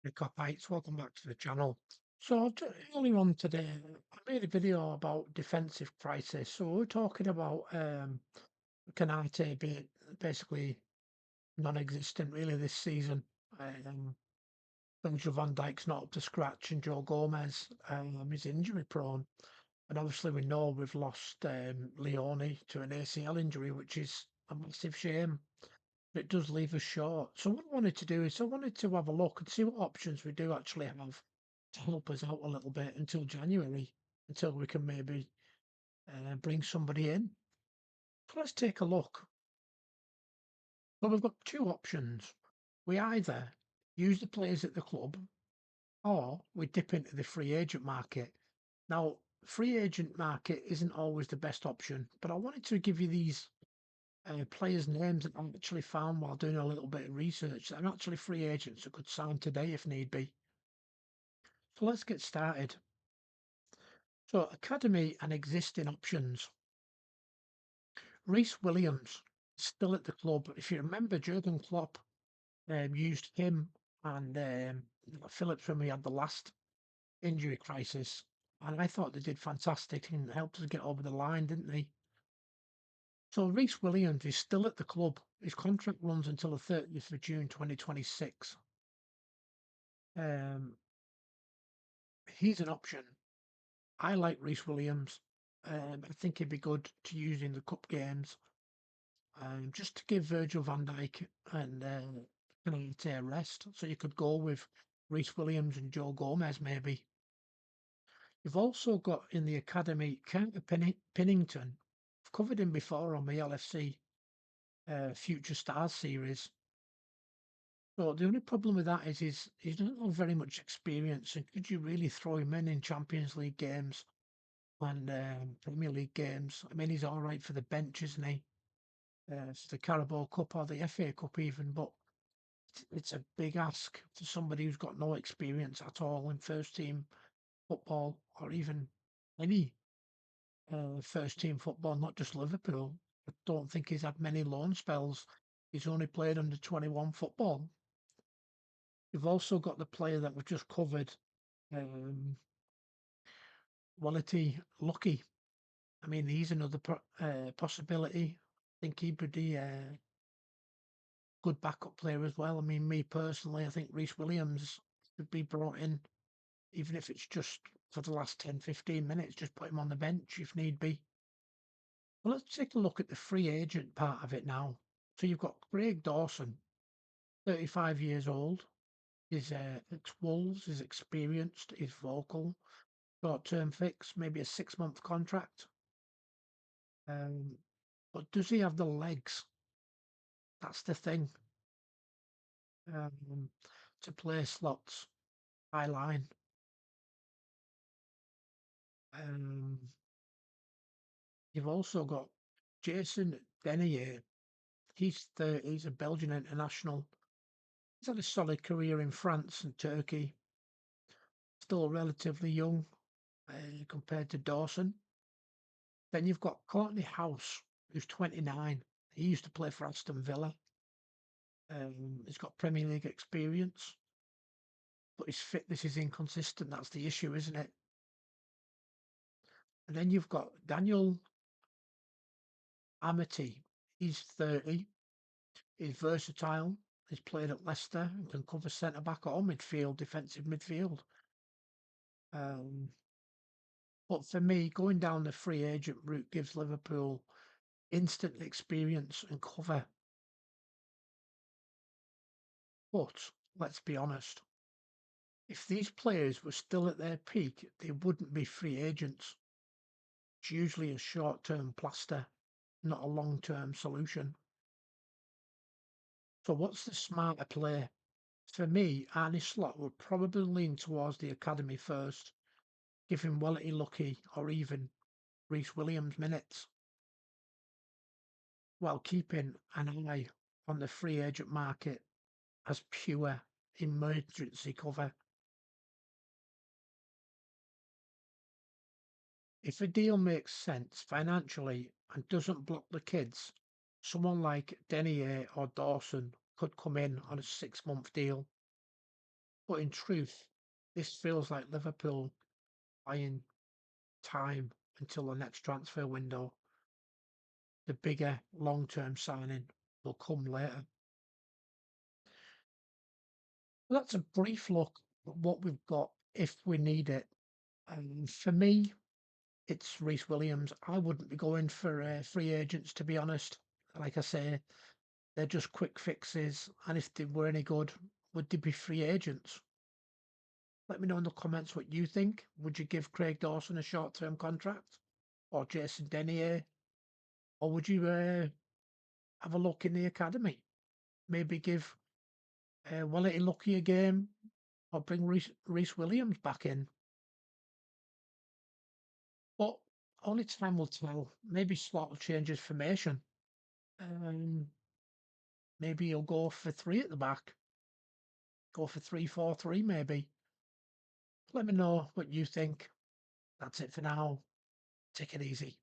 Hey, Kopites, welcome back to the channel. Earlier on today, I made a video about defensive crisis. So we're talking about Canate being basically non-existent really this season. Virgil van Dijk's not up to scratch, and Joe Gomez is injury prone. And obviously, we know we've lost Leoni to an ACL injury, which is a massive shame. But it does leave us short. So what I wanted to do is I wanted to have a look and see what options we do actually have to help us out a little bit until January, until we can maybe bring somebody in. So let's take a look. Well, we've got two options. We either use the players at the club or we dip into the free agent market. Now, free agent market isn't always the best option, but I wanted to give you these players' names that I actually found while doing a little bit of research. They're actually free agents that could sign today if need be. So let's get started. So, academy and existing options. Reece Williams, still at the club. If you remember, Jurgen Klopp used him and Phillips when we had the last injury crisis. And I thought they did fantastic and helped us get over the line, didn't they? So Reece Williams is still at the club. His contract runs until the 30th of June 2026. Um, he's an option. I like Reece Williams. I think he'd be good to use in the cup games. Just to give Virgil van Dijk and Canate a rest. So you could go with Reece Williams and Joe Gomez maybe. You've also got in the academy Carter Pinnington. I've covered him before on the LFC Future Stars series. So the only problem with that is he doesn't have very much experience. And could you really throw him in Champions League games and Premier League games? I mean, he's all right for the bench, isn't he? For the Carabao Cup or the FA Cup even, but it's a big ask for somebody who's got no experience at all in first team football or even any first team football, not just Liverpool. I don't think he's had many loan spells. He's only played under 21 football. You've also got the player that we've just covered, um, Wality Lucky. I mean, he's another possibility. I think he would be a good backup player as well. I mean, me personally, I think Reece Williams should be brought in, even if it's just for the last 10, 15 minutes, just put him on the bench if need be. Well, let's take a look at the free agent part of it now. So you've got Craig Dawson, 35 years old. He's ex-Wolves, he's experienced, he's vocal, short-term fix, maybe a 6-month contract. But does he have the legs? That's the thing. Um, to play slots, high line. Um, you've also got Jason Denier. He's 30, he's a Belgian international. He's had a solid career in France and Turkey. Still relatively young compared to Dawson. Then you've got Courtney House, who's 29. He used to play for Aston Villa. He's got Premier League experience, but his fitness is inconsistent. That's the issue, isn't it? And then you've got Daniel Amity. He's 30. He's versatile. He's played at Leicester and can cover centre back or midfield, defensive midfield. Um, but for me, going down the free agent route gives Liverpool instant experience and cover. But let's be honest, if these players were still at their peak, they wouldn't be free agents. It's usually a short-term plaster, not a long-term solution. So what's the smarter play? For me, Arnie Slot would probably lean towards the academy first, giving Wellity Lucky or even Reece Williams minutes, while keeping an eye on the free agent market as pure emergency cover. If a deal makes sense financially and doesn't block the kids, someone like Denier or Dawson could come in on a 6-month deal. But in truth, this feels like Liverpool buying time until the next transfer window. The bigger long-term signing will come later. Well, that's a brief look at what we've got if we need it. And for me, it's Reece Williams. I wouldn't be going for free agents, to be honest. Like I say, they're just quick fixes. And if they were any good, would they be free agents? Let me know in the comments what you think. Would you give Craig Dawson a short-term contract? Or Jason Denier? Or would you have a look in the academy? Maybe give Wellity Lucky a game? Or bring Reece Williams back in? But only time will tell. Maybe Slot will change his formation. Um, maybe he'll go for three at the back. Go for 3-4-3 maybe. Let me know what you think. That's it for now. Take it easy.